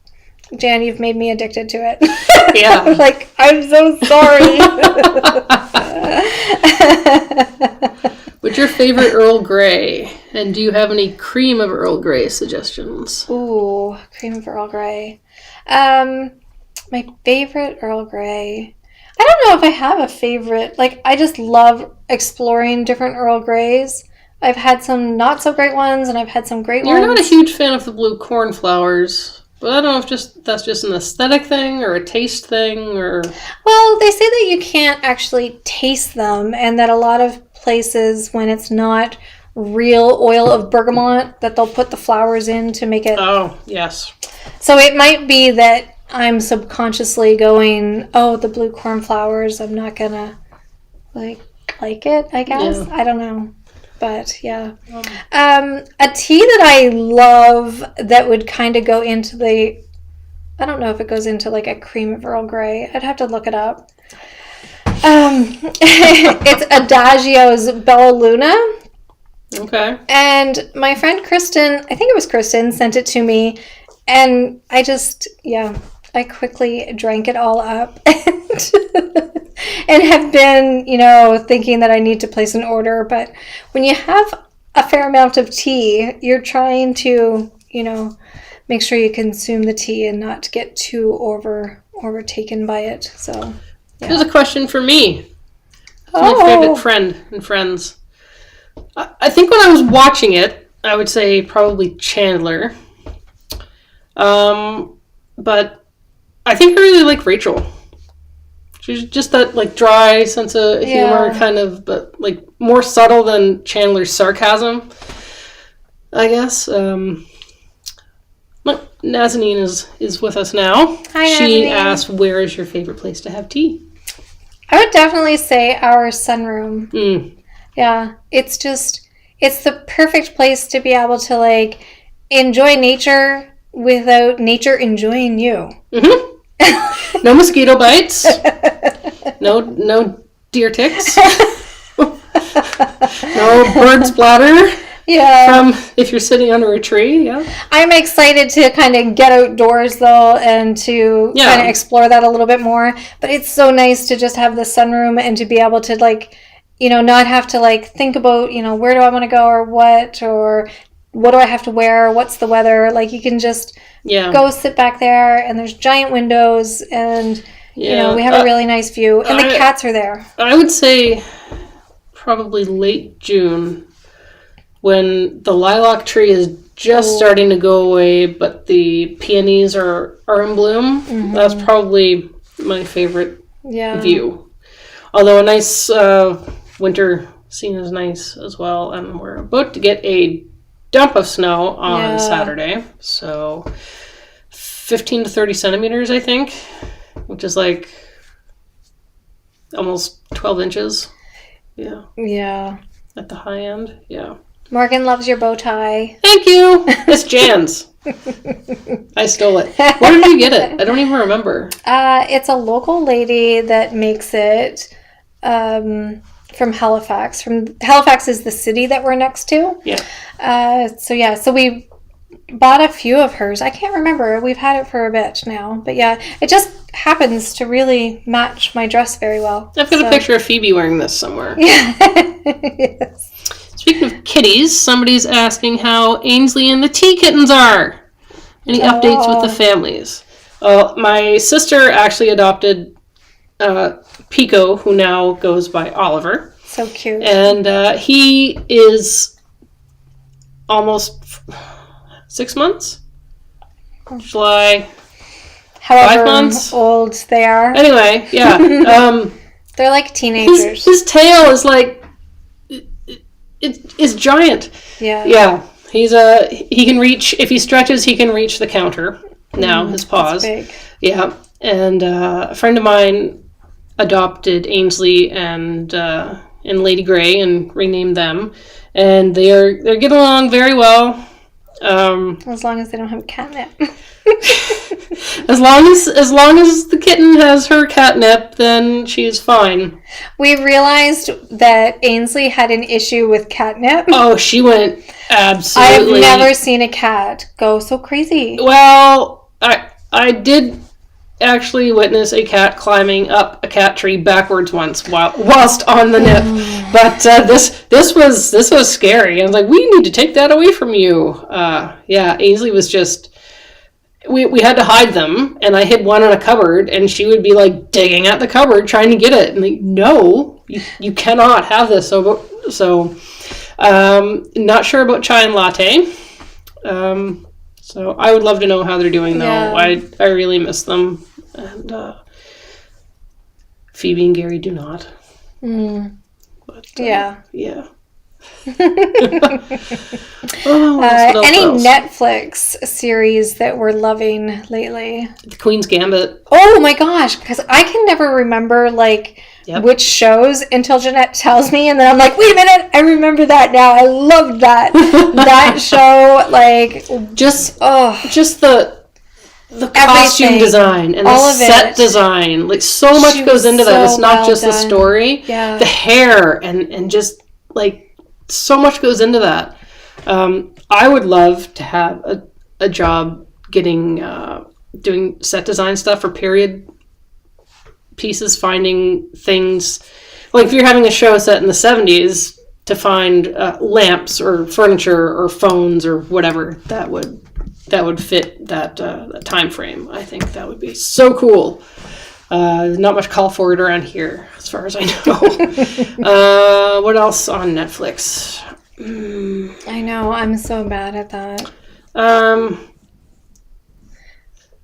Jann, you've made me addicted to it. Yeah. I'm like, I'm so sorry. What's your favorite Earl Grey? And do you have any cream of Earl Grey suggestions? Ooh, cream of Earl Grey. My favorite Earl Grey. I don't know if I have a favorite. I just love exploring different Earl Greys. I've had some not so great ones, and I've had some great ones. You're not a huge fan of the blue cornflowers, but I don't know if that's just an aesthetic thing or a taste thing, or... Well, they say that you can't actually taste them, and that a lot of places, when it's not real oil of bergamot, that they'll put the flowers in to make it... Oh, yes. So it might be that I'm subconsciously going, oh, the blue cornflowers, I'm not gonna like it, I guess. Yeah. I don't know. But yeah. A tea that I love that would kind of go into I don't know if it goes into a cream of Earl Grey. I'd have to look it up. It's Adagio's Bella Luna. Okay. And my friend Kristen, I think it was Kristen, sent it to me. And I just, I quickly drank it all up. And have been, thinking that I need to place an order. But when you have a fair amount of tea, you're trying to, make sure you consume the tea and not get too overtaken by it. So, yeah. Here's a question for me. My favorite friend and friends. I think when I was watching it, I would say probably Chandler. But I think I really like Rachel. She's just that dry sense of humor, kind of, but more subtle than Chandler's sarcasm, I guess. Nazanin is with us now. Hi, she Nazanin. asked, "Where is your favorite place to have tea?" I would definitely say our sunroom. Yeah, it's the perfect place to be able to enjoy nature without nature enjoying you. Mm-hmm. No mosquito bites. No deer ticks. No bird splatter. Yeah. If you're sitting under a tree, I'm excited to kind of get outdoors, though, and to kind of explore that a little bit more. But it's so nice to just have the sunroom and to be able to, not have to, think about, where do I want to go or what do I have to wear? What's the weather? You can just go sit back there, and there's giant windows, and, we have a really nice view. And the cats are there. I would say probably late June. when the lilac tree is just starting to go away, but the peonies are in bloom. That's probably my favorite view. Although a nice winter scene is nice as well. And we're about to get a dump of snow on Saturday. So 15 to 30 centimeters, I think, which is like almost 12 inches. Yeah. Yeah. At the high end. Yeah. Morgan loves your bow tie. Thank you. It's Jan's. I stole it. Where did you get it? I don't even remember. It's a local lady that makes it from Halifax. Halifax is the city that we're next to. Yeah. So we bought a few of hers. I can't remember. We've had it for a bit now. But yeah, it just happens to really match my dress very well. I've got a picture of Phoebe wearing this somewhere. Yeah. Yes. Speaking of kitties, somebody's asking how Ainsley and the tea kittens are. Any updates with the families? My sister actually adopted Pico, who now goes by Oliver. So cute. And he is almost 6 months? July. However 5 months? old they are. Anyway, yeah. They're like teenagers. His tail is like... It's giant. Yeah. Yeah. He can reach, if he stretches, he can reach the counter now, his paws. That's big. Yeah. And a friend of mine adopted Ainsley and Lady Grey and renamed them. And they're getting along very well. As long as they don't have catnip. As long as the kitten has her catnip, then she's fine. We realized that Ainsley had an issue with catnip. Oh, she went absolutely. I've never seen a cat go so crazy. Well, I did actually witness a cat climbing up a cat tree backwards once whilst on the nip. But this was scary. I was like, we need to take that away from you. Yeah, Ainsley was just. We had to hide them, and I hid one in a cupboard, and she would be like digging at the cupboard trying to get it, and like, no, you cannot have this. So, not sure about chai and latte. So I would love to know how they're doing though. Yeah. I really miss them, and Phoebe and Gary do not. But, yeah. Any else? Netflix series that we're loving lately? The Queen's Gambit. Oh my gosh, because I can never remember which shows until Jeanette tells me, and then I'm like, wait a minute, I remember that now. I loved that. That show, just the costume design and the set design, so much goes into that. It's not just the story, the hair and just so much goes into that. I would love to have a job doing set design stuff for period pieces, finding things. Like if you're having a show set in the 70s, to find lamps or furniture or phones or whatever that would fit that time frame. I think that would be so cool. Not much call for it around here, as far as I know. What else on Netflix? I know, I'm so bad at that. Not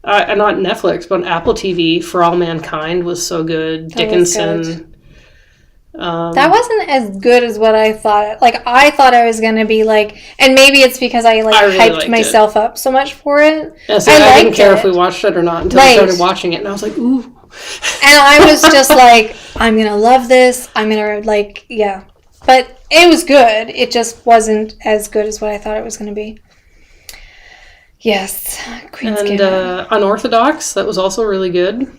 Netflix, but Apple TV. For All Mankind was so good. Dickinson. Was good. That wasn't as good as what I thought. I thought I was going to be and maybe it's because I really hyped myself up so much for it. Yeah, so I didn't care if we watched it or not until I started watching it, and I was like, ooh. And I was just I'm going to love this. I'm going to, yeah. But it was good. It just wasn't as good as what I thought it was going to be. Yes. Queen's Gambit. Unorthodox, that was also really good.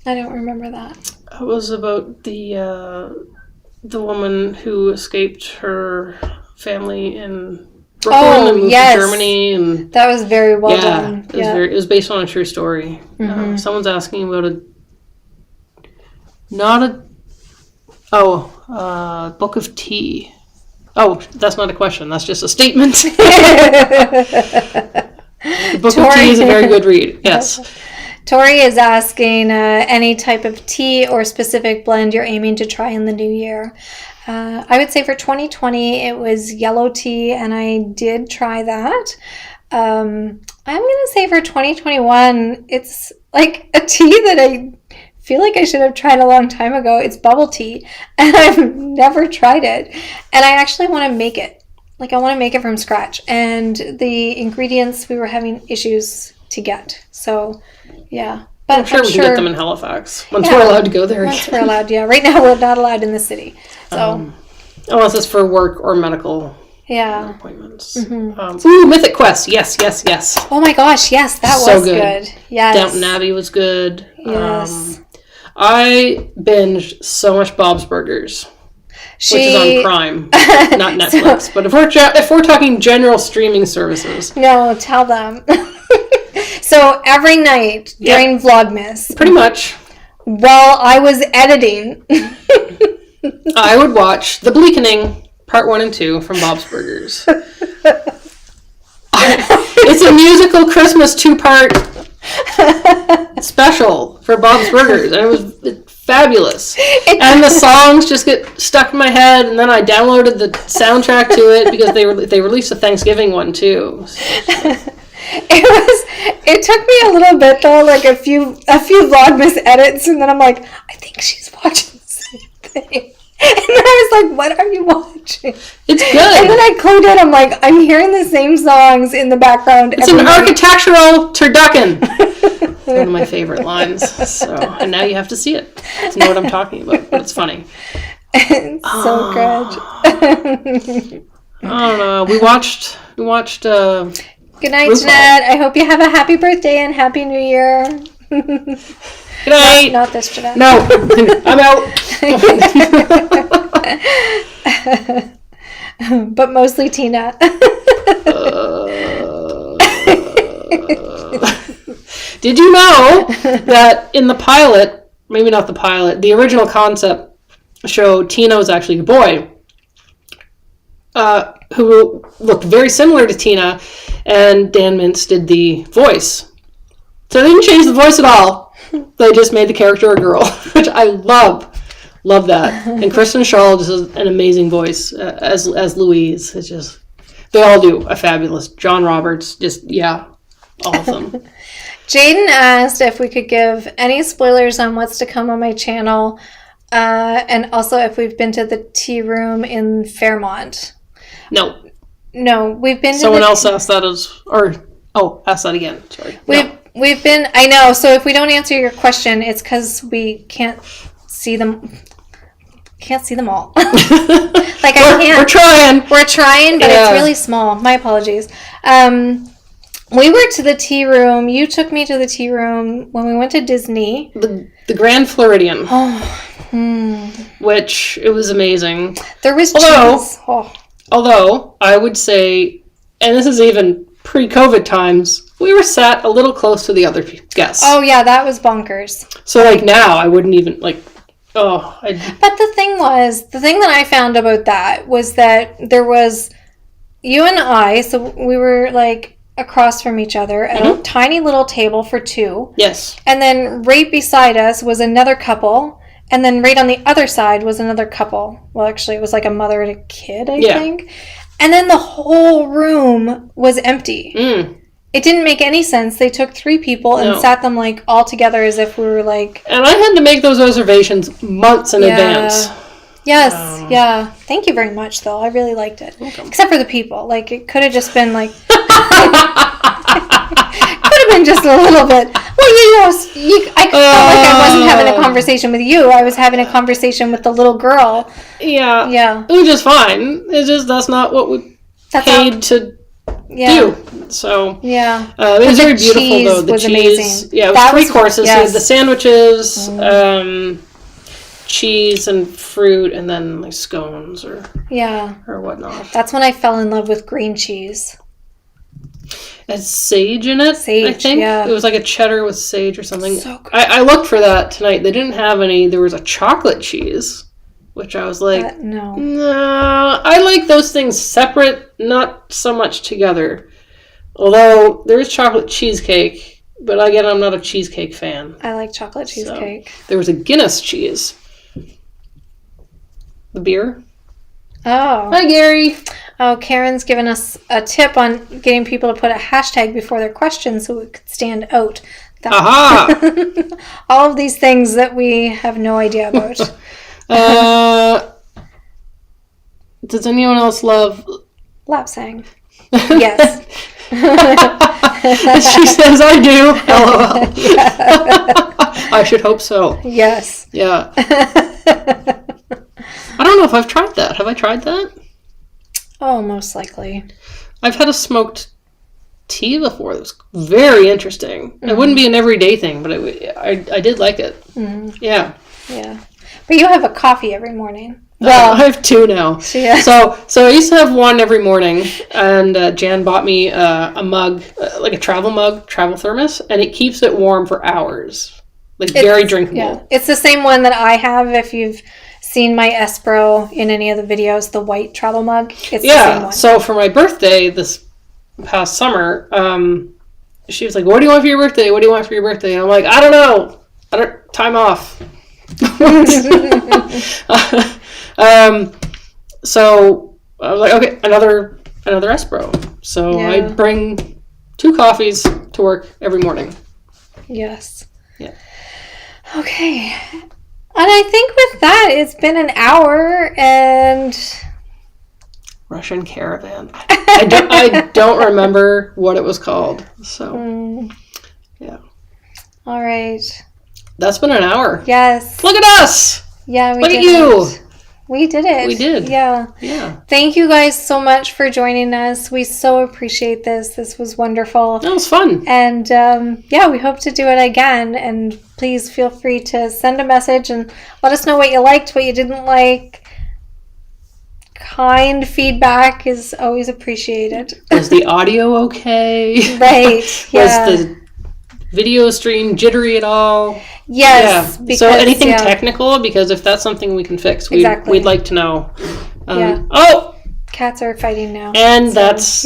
I don't remember that. It was about the woman who escaped her family in Brooklyn and moved to Germany, and that was very well done. It was based on a true story. Mm-hmm. Someone's asking about Book of Tea. Oh, that's not a question. That's just a statement. The Book of Tea is a very good read. Yes. Tori is asking any type of tea or specific blend you're aiming to try in the new year. I would say for 2020, it was yellow tea, and I did try that. I'm going to say for 2021, it's like a tea that I feel like I should have tried a long time ago. It's bubble tea, and I've never tried it. And I actually want to make it. Like, I want to make it from scratch. And the ingredients we were having issues to get. So, yeah. But I'm sure we can get them in Halifax once we're allowed to go there once again. we're allowed, yeah. Right now, we're not allowed in the city. So, unless it's for work or medical appointments. Ooh, Mythic Quest. Yes. Oh my gosh, yes, that So was good. Yes. Downton Abbey was good. Yes. I binged so much Bob's Burgers, which is on Prime, not Netflix. But if we're talking general streaming services, no, tell them. So every night during Vlogmas, pretty much, while I was editing, I would watch The Bleakening Part 1 and 2 from Bob's Burgers. It's a musical Christmas 2-part special for Bob's Burgers, and it was fabulous. And the songs just get stuck in my head, and then I downloaded the soundtrack to it because they released a Thanksgiving one too. It took me a little bit though, like a few Vlogmas edits, and then I'm like, I think she's watching the same thing. And then I was like, what are you watching? It's good. And then I clued in, I'm like, I'm hearing the same songs in the background. It's an architectural turducken. One of my favorite lines. So, and now you have to see it to know what I'm talking about. But it's funny. It's so good. I don't know. We watched Good night, Jeanette. I hope you have a happy birthday and happy New Year. Good night. Not this, Jeanette. No, I'm out. But mostly Tina. Did you know that in the pilot, maybe not the pilot, the original concept show, Tina was actually a boy who looked very similar to Tina, and Dan Mintz did the voice. So they didn't change the voice at all. They just made the character a girl, which I love. Love that. And Kristen Schaal just has an amazing voice as Louise. It's just, they all do a fabulous. John Roberts, all of them. Jaden asked if we could give any spoilers on what's to come on my channel, and also if we've been to the tea room in Fairmont. No, we've been to someone else asked that ask that again. Sorry. We've been, I know, so if we don't answer your question, it's because we can't see them all. Like, We're trying, but it's really small. My apologies. We were to the tea room. You took me to the tea room when we went to Disney. The Grand Floridian. Which, it was amazing. There was cheese. Although, I would say, and this is even pre-COVID times, we were sat a little close to the other guests. Oh, yeah, that was bonkers. So, like, now, I wouldn't even, like, But the thing that I found about that was that there was you and I, so we were, like, across from each other at a tiny little table for two. Yes. And then right beside us was another couple. And then right on the other side was another couple. Well, actually, it was like a mother and a kid, I think. And then the whole room was empty. It didn't make any sense. They took three people and sat them, like, all together as if we were, like... And I had to make those reservations months in advance. Yes, yeah. Thank you very much, though. I really liked it. Welcome. Except for the people. Like, it could have just been, like... could have been just a little bit... Well, I felt like I wasn't having a conversation with you. I was having a conversation with the little girl. Yeah. Yeah. It was just fine. It's just that's not what we paid to do. So yeah, it was very beautiful though. The was cheese, amazing. Yeah, it was three courses. Yes. So you had the sandwiches, cheese and fruit, and then like scones or whatnot. That's when I fell in love with green cheese. It has sage in it. Sage, I think yeah. It was like a cheddar with sage or something. So good. I looked for that tonight. They didn't have any. There was a chocolate cheese, which I was like, no. I like those things separate, not so much together. Although there is chocolate cheesecake, but again, I'm not a cheesecake fan. I like chocolate cheesecake. So, there was a Guinness cheese. The beer. Oh. Hi, Gary. Oh, Karen's given us a tip on getting people to put a hashtag before their questions so it could stand out. Aha! All of these things that we have no idea about. Does anyone else love Lap sang. Yes. She says I do. LOL. I should hope so. Yes. Yeah. I don't know if I've tried that. Have I tried that? Oh, most likely. I've had a smoked tea before. It was very interesting. It wouldn't be an everyday thing, but I did like it. Mm-hmm. Yeah. Yeah. But you have a coffee every morning. Well, I have two now. Yeah. So I used to have one every morning, and Jan bought me a mug, like a travel mug, travel thermos, and it keeps it warm for hours. Like very drinkable. Yeah. It's the same one that I have if you've seen my Espro in any of the videos, the white travel mug. It's the same one. So for my birthday this past summer, she was like, "What do you want for your birthday? What do you want for your birthday?" And I'm like, "I don't know. Time off." So I was like, okay, another Espro. So I bring 2 coffees to work every morning. Yes. Yeah. Okay. And I think with that, it's been an hour and... Russian Caravan. I don't remember what it was called. So, yeah. All right. That's been an hour. Yes. Look at us! Yeah, we Look did at you! it. We did it. We did. Yeah. Yeah. Thank you guys so much for joining us. We so appreciate this. This was wonderful. That was fun. And we hope to do it again. And please feel free to send a message and let us know what you liked, what you didn't like. Kind feedback is always appreciated. Was the audio okay? Right. Yeah. Was the video stream jittery at all? Yes. Yeah. So anything technical, because if that's something we can fix, we'd like to know. Oh! Cats are fighting now. And that's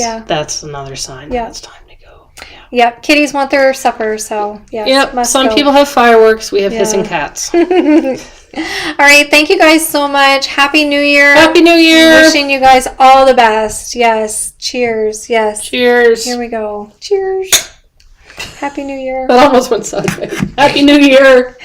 another sign that it's time to go. Yeah. Yep. Kitties want their supper, so yeah. Yep. Some people have fireworks. We have hissing cats. All right. Thank you guys so much. Happy New Year. Happy New Year. Wishing you guys all the best. Yes. Cheers. Yes. Cheers. Here we go. Cheers. Happy New Year. That almost went sideways. Happy New Year.